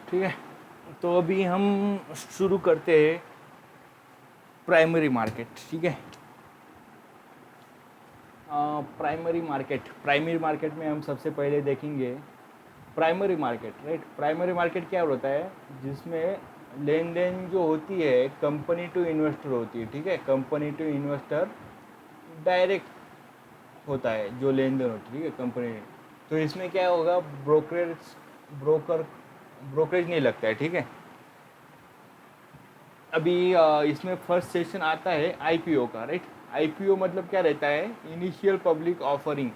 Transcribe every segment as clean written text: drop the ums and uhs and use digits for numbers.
ठीक है, तो अभी हम शुरू करते हैं प्राइमरी मार्केट। ठीक है, प्राइमरी मार्केट में हम सबसे पहले देखेंगे primary market. Right, primary market क्या होता है, जिसमें लेन देन जो होती है कंपनी टू इन्वेस्टर होती है। ठीक है, कंपनी टू इन्वेस्टर डायरेक्ट होता है जो लेन देन होती है। ठीक है, कंपनी, तो इसमें क्या होगा, ब्रोकरेज नहीं लगता है। ठीक है, अभी इसमें फर्स्ट सेशन आता है आईपीओ का। राइट, आईपीओ मतलब क्या रहता है, इनिशियल पब्लिक ऑफरिंग।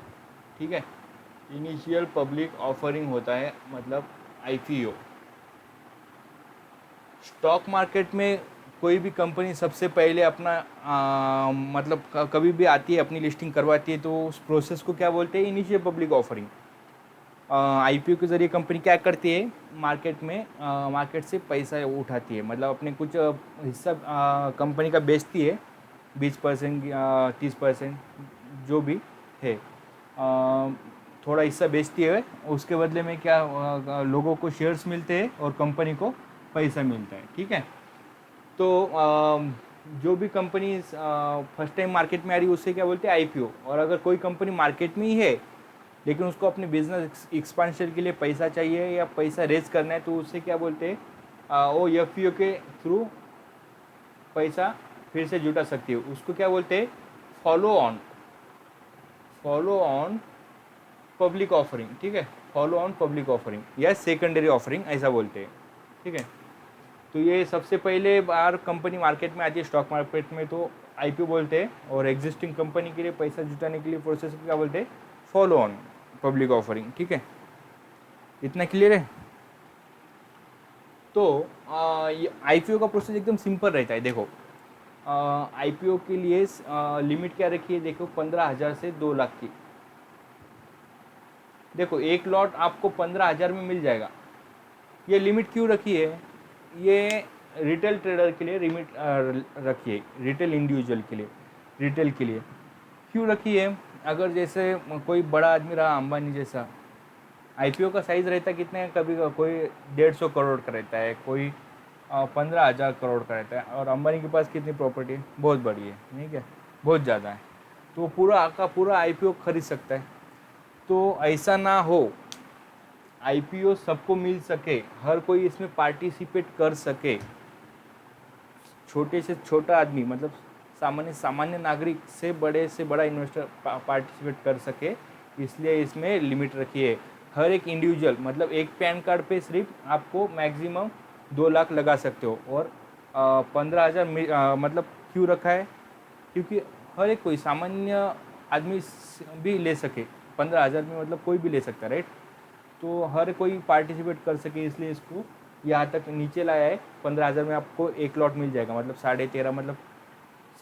ठीक है, इनिशियल पब्लिक ऑफरिंग होता है मतलब आईपीओ। स्टॉक मार्केट में कोई भी कंपनी सबसे पहले अपना मतलब कभी भी आती है, अपनी लिस्टिंग करवाती है, तो उस प्रोसेस को क्या बोलते हैं, इनिशियल पब्लिक ऑफरिंग। आईपीओ के ज़रिए कंपनी क्या करती है, मार्केट में मार्केट से पैसा उठाती है, मतलब अपने कुछ हिस्सा कंपनी का बेचती है, 20% 30% जो भी है, थोड़ा हिस्सा बेचती है। उसके बदले में क्या लोगों को शेयर्स मिलते हैं और कंपनी को पैसा मिलता है। ठीक है, तो जो भी कंपनी फर्स्ट टाइम मार्केट में आ रही है उससे क्या बोलते हैं, आईपीओ। और अगर कोई कंपनी मार्केट में ही है लेकिन उसको अपने बिजनेस एक्सपांशन के लिए पैसा चाहिए या पैसा रेज करना है, तो उससे क्या बोलते हैं, वो एफपीओ के थ्रू पैसा फिर से जुटा सकती है। उसको क्या बोलते हैं, फॉलो ऑन पब्लिक ऑफरिंग। ठीक है, फॉलो ऑन पब्लिक ऑफरिंग या सेकेंडरी ऑफरिंग ऐसा बोलते हैं। ठीक है, तो ये सबसे पहले बार कंपनी मार्केट में आती है स्टॉक मार्केट में, तो आईपीओ बोलते हैं। और एग्जिस्टिंग कंपनी के लिए पैसा जुटाने के लिए प्रोसेस को क्या बोलते हैं, फॉलो ऑन पब्लिक ऑफरिंग। ठीक है, इतना क्लियर है। तो ये आईपीओ का प्रोसेस एकदम सिंपल रहता है। देखो, आईपीओ के लिए लिमिट क्या रखी है, देखो 15,000 से 2 लाख की। देखो, एक लॉट आपको 15,000 में मिल जाएगा। ये लिमिट क्यों रखी है, ये रिटेल ट्रेडर के लिए लिमिट रखी है, रिटेल इंडिविजुअल के लिए, रिटेल के लिए क्यों रखी है। अगर जैसे कोई बड़ा आदमी रहा, अंबानी जैसा, आईपीओ का साइज़ रहता है कितने, कभी कोई 150 करोड़ का रहता है, कोई 15,000 करोड़ का रहता है। और अंबानी के पास कितनी प्रॉपर्टी है, बहुत बड़ी है, ठीक है, बहुत ज़्यादा है, तो पूरा का पूरा आईपीओ खरीद सकता है। तो ऐसा ना हो, आईपीओ सबको मिल सके, हर कोई इसमें पार्टिसिपेट कर सके, छोटे से छोटा आदमी मतलब सामान्य नागरिक से बड़ा इन्वेस्टर पार्टिसिपेट कर सके, इसलिए इसमें लिमिट रखी है। हर एक इंडिविजुअल मतलब एक पैन कार्ड पे सिर्फ आपको मैक्सिमम 2 लाख लगा सकते हो। और 15,000 मतलब क्यों रखा है, क्योंकि हर एक कोई सामान्य आदमी भी ले सके, 15,000 में मतलब कोई भी ले सकता है। राइट, तो हर कोई पार्टिसिपेट कर सके, इसलिए इसको यहाँ तक नीचे लाया है। 15,000 में आपको एक लॉट मिल जाएगा, मतलब 13.5, मतलब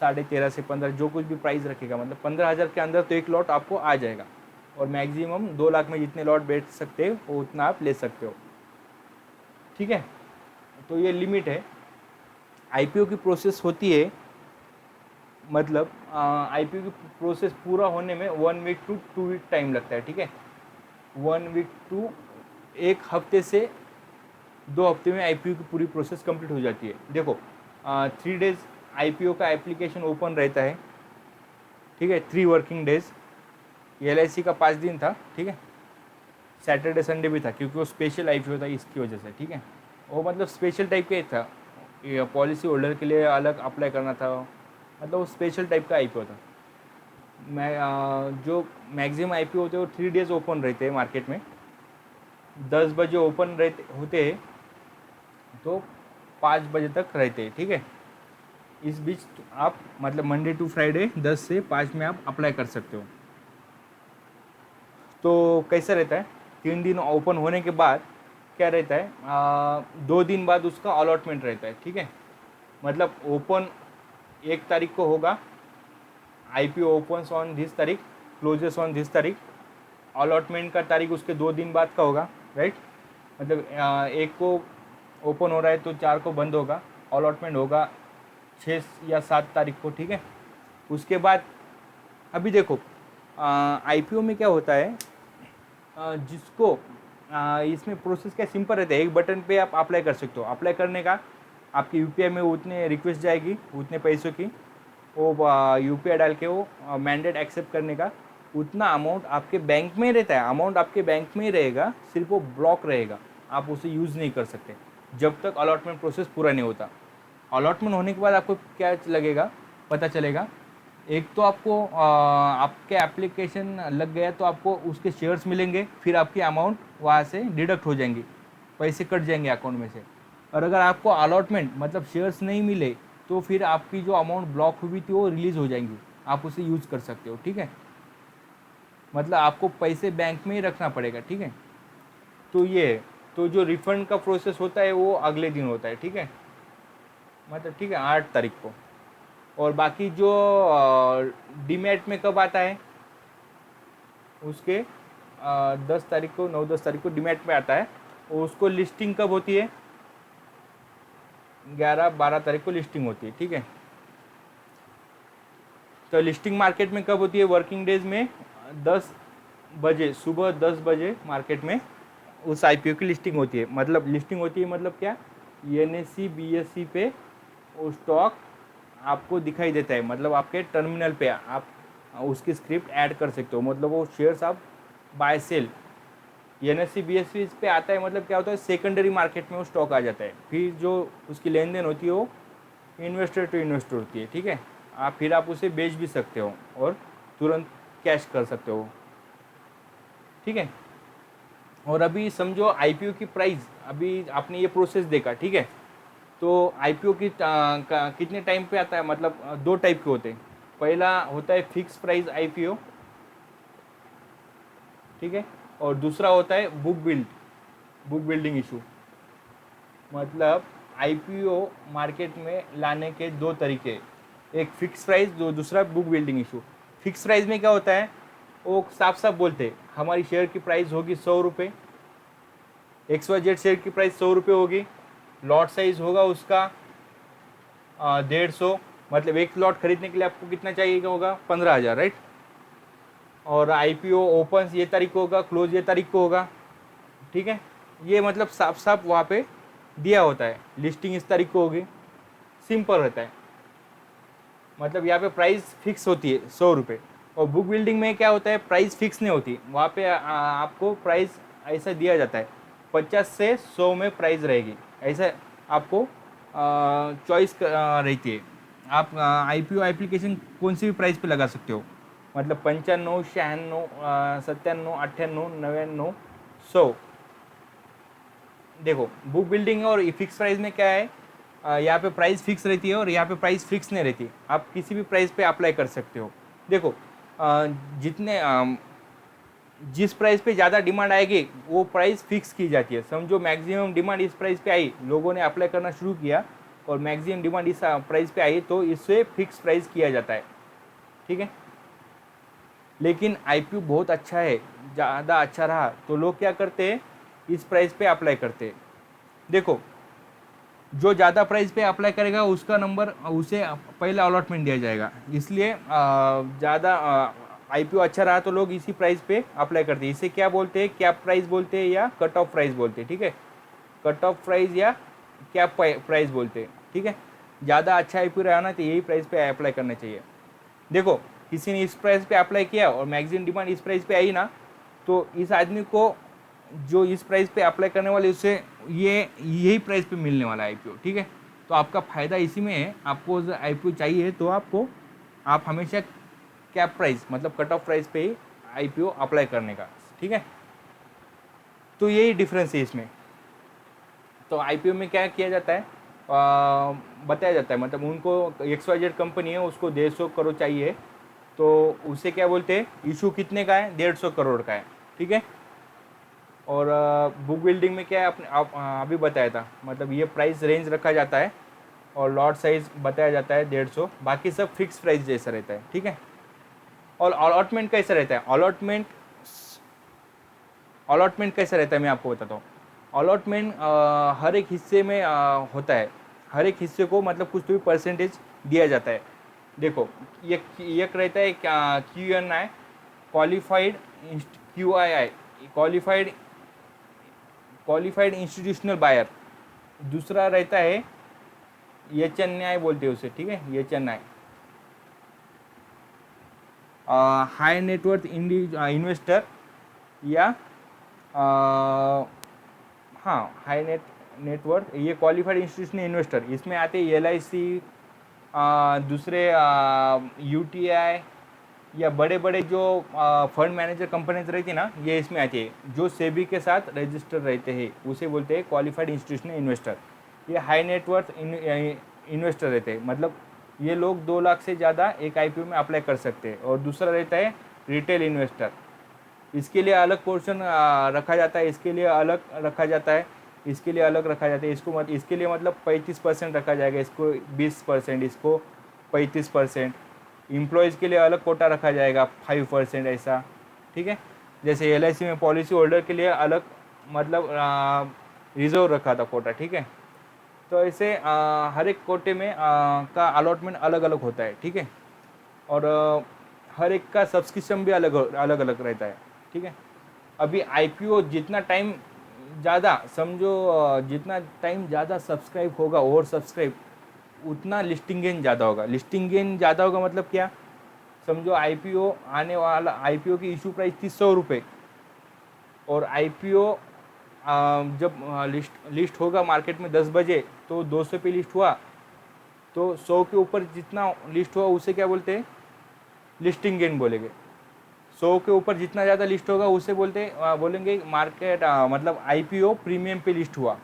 13.5 से 15 जो कुछ भी प्राइस रखेगा, मतलब 15,000 के अंदर तो एक लॉट आपको आ जाएगा। और मैक्सिमम 2 लाख में जितने लॉट बेच सकते हो वो उतना आप ले सकते हो। ठीक है, तो ये लिमिट है। आईपीओ की प्रोसेस होती है, मतलब आईपीओ की प्रोसेस पूरा होने में 1 वीक टू 2 वीक टाइम लगता है। ठीक है, 1 वीक टू 1 हफ्ते से 2 हफ्ते में आईपीओ की पूरी प्रोसेस कंप्लीट हो जाती है। देखो, 3 डेज आईपीओ का एप्लीकेशन ओपन रहता है। ठीक है, 3 वर्किंग डेज। एलआईसी का 5 दिन था। ठीक है, सैटरडे संडे भी था, क्योंकि वो स्पेशल आईपीओ था इसकी वजह से। ठीक है, वो मतलब स्पेशल टाइप का ही था, पॉलिसी होल्डर के लिए अलग अप्लाई करना था, मतलब वो स्पेशल टाइप का आईपीओ था। जो मैक्सिमम आईपीओ होते हैं वो 3 डेज ओपन रहते हैं मार्केट में। 10 बजे ओपन रहते होते हैं तो 5 बजे तक रहते हैं। ठीक है, इस बीच आप मतलब मंडे टू फ्राइडे 10 से 5 में आप अप्लाई कर सकते हो। तो कैसा रहता है, 3 दिन ओपन होने के बाद क्या रहता है, 2 दिन बाद उसका अलॉटमेंट रहता है। ठीक है, मतलब ओपन 1 तारीख को होगा, आईपीओ ओपन्स ऑन दिस तारीख, क्लोजेस ऑन दिस तारीख, अलॉटमेंट का तारीख उसके 2 दिन बाद का होगा। राइट, मतलब 1 को ओपन हो रहा है तो 4 को बंद होगा, अलॉटमेंट होगा 6 या 7 तारीख को। ठीक है, उसके बाद अभी देखो, आईपीओ में क्या होता है, जिसको इसमें प्रोसेस क्या सिंपल रहता है, एक बटन पे आप अप्लाई कर सकते हो। अप्लाई करने का आपकी यूपीआई में उतने रिक्वेस्ट जाएगी उतने पैसों की, वो यूपीआई डाल के वो मैंडेट एक्सेप्ट करने का उतना अमाउंट आपके बैंक में रहता है। अमाउंट आपके बैंक में ही रहेगा, सिर्फ वो ब्लॉक रहेगा, आप उसे यूज़ नहीं कर सकते जब तक अलॉटमेंट प्रोसेस पूरा नहीं होता। अलॉटमेंट होने के बाद आपको क्या लगेगा, पता चलेगा, एक तो आपको आपके एप्लीकेशन लग गया तो आपको उसके शेयर्स मिलेंगे, फिर आपकी अमाउंट वहाँ से डिडक्ट हो जाएंगी, पैसे कट जाएंगे अकाउंट में से। और अगर आपको अलॉटमेंट मतलब शेयर्स नहीं मिले तो फिर आपकी जो अमाउंट ब्लॉक हुई थी वो रिलीज़ हो जाएंगी, आप उसे यूज़ कर सकते हो। ठीक है, मतलब आपको पैसे बैंक में ही रखना पड़ेगा। ठीक है, तो ये तो जो रिफंड का प्रोसेस होता है वो अगले दिन होता है। ठीक है, मतलब ठीक है 8 तारीख को। और बाकी जो डीमैट में कब आता है, उसके 10 तारीख को 9-10 तारीख को डीमैट में आता है। और उसको लिस्टिंग कब होती है, 11-12 तारीख को लिस्टिंग होती है। ठीक है, तो लिस्टिंग मार्केट में कब होती है, वर्किंग डेज में 10 बजे, सुबह 10 बजे मार्केट में उस आईपीओ की लिस्टिंग होती है। मतलब लिस्टिंग होती है मतलब क्या, एनएससी बीएससी पे वो स्टॉक आपको दिखाई देता है, मतलब आपके टर्मिनल पे आप उसकी स्क्रिप्ट ऐड कर सकते हो, मतलब वो शेयर्स आप बाय सेल एनएससी बीएससी पे आता है। मतलब क्या होता है, सेकेंडरी मार्केट में वो स्टॉक आ जाता है, फिर जो उसकी लेन देन होती है वो इन्वेस्टर टू इन्वेस्टर होती है। ठीक है, फिर आप उसे बेच भी सकते हो और तुरंत कैश कर सकते हो। ठीक है, और अभी समझो आईपीओ की प्राइस, अभी आपने ये प्रोसेस देखा। ठीक है, तो आईपीओ की कितने टाइम पे आता है, मतलब 2 टाइप के होते हैं। पहला होता है फिक्स प्राइस आईपीओ, ठीक है, और दूसरा होता है बुक बिल्डिंग इशू। मतलब आईपीओ मार्केट में लाने के 2 तरीके, एक फिक्स प्राइस, दूसरा book building issue. Fix price में क्या होता है, वो साफ साफ बोलते हैं हमारी शेयर की प्राइस होगी 100 रुपये, XYZ शेयर की प्राइस 100 रुपये होगी, लॉट साइज होगा उसका 150, मतलब एक लॉट खरीदने के लिए आपको कितना चाहिए होगा, 15,000, राइट। और आईपीओ ओपन ये तारीख को होगा, क्लोज ये तारीख को होगा। ठीक है, ये मतलब साफ साफ वहाँ पे दिया होता है, लिस्टिंग इस तारीख को होगी, सिंपल रहता है। मतलब यहाँ पे प्राइस फिक्स होती है 100 रुपये। और बुक बिल्डिंग में क्या होता है, प्राइस फिक्स नहीं होती, वहाँ पे आपको प्राइस ऐसा दिया जाता है 50 से 100 में प्राइस रहेगी, ऐसा आपको चॉइस रहती है। आप आईपीओ एप्लीकेशन कौन सी भी प्राइस पे लगा सकते हो, मतलब 95, 96, 97, 98, 99, 100। देखो बुक बिल्डिंग और फिक्स प्राइस में क्या है, यहाँ पे प्राइस फिक्स रहती है और यहाँ पे प्राइस फिक्स नहीं रहती, आप किसी भी प्राइस पे अप्लाई कर सकते हो। देखो जिस प्राइस पे ज़्यादा डिमांड आएगी वो प्राइस फिक्स की जाती है। समझो मैक्सिमम डिमांड इस प्राइस पे आई, लोगों ने अप्लाई करना शुरू किया और मैक्सिमम डिमांड इस प्राइस पे आई, तो इससे फिक्स प्राइस किया जाता है। ठीक है, लेकिन आईपीओ बहुत अच्छा है, ज़्यादा अच्छा रहा तो लोग क्या करते हैं, इस प्राइस पे अप्लाई करते हैं। देखो जो ज़्यादा प्राइस पे अप्लाई करेगा उसका नंबर उसे पहला अलॉटमेंट दिया जाएगा, इसलिए ज़्यादा आईपीओ अच्छा रहा तो लोग इसी प्राइस पे अप्लाई करते हैं। इसे क्या बोलते हैं, कैप प्राइस बोलते हैं या कट ऑफ प्राइस बोलते हैं। ठीक है, कट ऑफ प्राइस या कैप प्राइस बोलते हैं। ठीक है, ज़्यादा अच्छा आईपीओ रहा ना तो यही प्राइस पे अप्लाई करना चाहिए। देखो किसी ने इस प्राइस पे अप्लाई किया और मैक्सिमम डिमांड इस प्राइस पे आई ना, तो इस आदमी को जो इस प्राइस पे अप्लाई करने वाले उससे यही प्राइस पे मिलने वाला है आईपीओ। ठीक है, तो आपका फ़ायदा इसी में है, आपको आईपीओ चाहिए तो आप हमेशा कैप प्राइस मतलब कट ऑफ प्राइस पे ही आईपीओ अप्लाई करने का। ठीक है, तो यही डिफरेंस है इसमें। तो आईपीओ में क्या किया जाता है, बताया जाता है, मतलब उनको XYZ कंपनी है उसको 150 करोड़ चाहिए, तो उसे क्या बोलते हैं, इशू कितने का है, 150 करोड़ का है। ठीक है, और बुक बिल्डिंग में क्या है, अभी बताया था, मतलब ये प्राइस रेंज रखा जाता है और लॉट साइज बताया जाता है 150, बाकी सब फिक्स प्राइस जैसा रहता है। ठीक है, और अलॉटमेंट कैसा रहता है, अलॉटमेंट कैसा रहता है मैं आपको बताता हूँ। अलॉटमेंट हर एक हिस्से में होता है, हर एक हिस्से को मतलब कुछ तो भी परसेंटेज दिया जाता है। देखो ये एक रहता है QNI, qualified QII, qualified qualified institutional buyer. दूसरा रहता है एच.एन.आई बोलते हैं उसे, ठीक है, एच.एन.आई, हाई नेटवर्थ इन्वेस्टर या हाँ हाई नेटवर्थ, ये क्वालिफाइड इंस्टीट्यूशनल इन्वेस्टर, इसमें आते हैं LIC, दूसरे UTI या बड़े बड़े जो फंड मैनेजर कंपनीज रहती है ना, ये इसमें आती है, जो सेबी के साथ रजिस्टर रहते हैं, उसे बोलते हैं क्वालिफाइड इंस्टीट्यूशनल इन्वेस्टर। ये हाई नेटवर्थ इन्वेस्टर रहते हैं, मतलब ये लोग 2 लाख से ज़्यादा एक IPO में अप्लाई कर सकते हैं। और दूसरा रहता है रिटेल इन्वेस्टर, इसके लिए अलग पोर्शन रखा जाता है, इसके लिए अलग रखा जाता है, इसके लिए अलग रखा जाता है। इसके लिए मतलब 35% रखा जाएगा, इसको 20%, इसको 35%। एम्प्लॉयज़ के लिए अलग कोटा रखा जाएगा 5% ऐसा, ठीक है। जैसे LIC में पॉलिसी होल्डर के लिए अलग मतलब रिजर्व रखा था कोटा, ठीक है। तो ऐसे हर एक कोटे में का अलॉटमेंट अलग अलग होता है, ठीक है। और हर एक का सब्सक्रिप्शन भी अलग अलग अलग रहता है, ठीक है। अभी IPO जितना टाइम ज़्यादा समझो, जितना टाइम ज़्यादा सब्सक्राइब होगा, ओवर सब्सक्राइब, उतना लिस्टिंग गेन ज़्यादा होगा। लिस्टिंग गेन ज़्यादा होगा मतलब क्या, समझो IPO आने वाला, IPO की इशू प्राइस थी 100 रुपये, और IPO जब लिस्ट होगा मार्केट में 10 बजे, तो 200 पे लिस्ट हुआ, तो 100 के ऊपर जितना लिस्ट हुआ उसे क्या बोलते हैं, लिस्टिंग गेन बोलेंगे। 100 के ऊपर जितना ज़्यादा लिस्ट होगा उसे बोलेंगे मार्केट मतलब IPO प्रीमियम पे लिस्ट हुआ,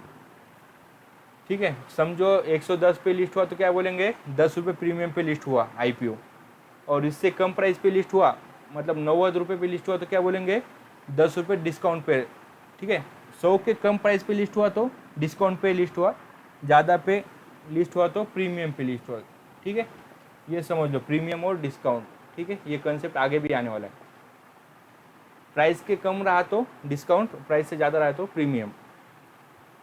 ठीक है। समझो 110 पे लिस्ट हुआ तो क्या बोलेंगे, 10 रुपये प्रीमियम पे लिस्ट हुआ IPO। और इससे कम प्राइस पे लिस्ट हुआ, मतलब 90 रुपये पे लिस्ट हुआ, तो क्या बोलेंगे, 10 रुपये डिस्काउंट पे, ठीक है। 100 के कम प्राइस पे लिस्ट हुआ तो डिस्काउंट पे लिस्ट हुआ, ज़्यादा पे लिस्ट हुआ तो प्रीमियम पे लिस्ट हुआ, ठीक है। ये समझ लो, प्रीमियम और डिस्काउंट, ठीक है। ये कंसेप्ट आगे भी आने वाला है। प्राइस के कम रहा तो डिस्काउंट, प्राइस से ज़्यादा रहा तो प्रीमियम।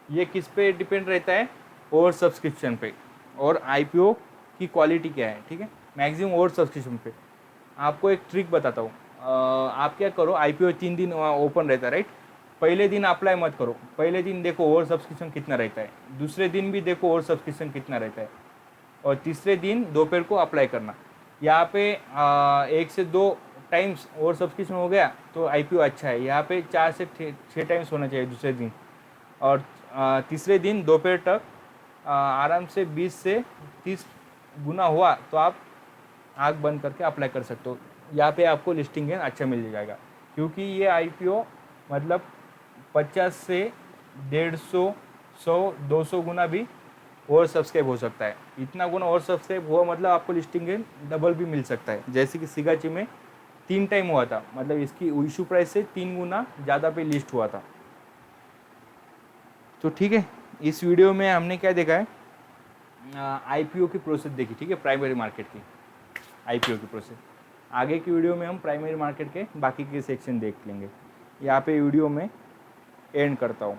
ये किस पे डिपेंड रहता है, ओवर सब्सक्रिप्शन पे, और IPO की क्वालिटी क्या है, ठीक है। मैक्सिमम ओवर सब्सक्रिप्शन पे। आपको एक ट्रिक बताता हूँ, आप क्या करो, IPO 3 दिन ओपन रहता है, राइट। पहले दिन अप्लाई मत करो, पहले दिन देखो ओवर सब्सक्रिप्शन कितना रहता है, दूसरे दिन भी देखो ओवर सब्सक्रिप्शन कितना रहता है, और तीसरे दिन दोपहर को अप्लाई करना। यहाँ पे 1 से 2 टाइम्स ओवर सब्सक्रिप्शन हो गया तो IPO अच्छा है। यहाँ पे 4 से 6 टाइम्स होना चाहिए दूसरे दिन, और तीसरे दिन दोपहर तक आराम से 20 से 30 गुना हुआ तो आप आँख बंद करके अप्लाई कर सकते हो। यहाँ पे आपको लिस्टिंग गेन अच्छा मिल जाएगा, क्योंकि ये IPO मतलब 50 से 150, 100, 200 गुना भी ओवर सब्सक्राइब हो सकता है। इतना गुना ओवर सब्सक्राइब हुआ मतलब आपको लिस्टिंग गेन डबल भी मिल सकता है। जैसे कि सिगाची में 3 टाइम हुआ था, मतलब इसकी इशू प्राइस से 3 गुना ज़्यादा पे लिस्ट हुआ था। तो ठीक है, इस वीडियो में हमने क्या देखा है, IPO की प्रोसेस देखी, ठीक है, प्राइमरी मार्केट की IPO की प्रोसेस। आगे की वीडियो में हम प्राइमरी मार्केट के बाकी के सेक्शन देख लेंगे। यहाँ पे वीडियो में एंड करता हूँ।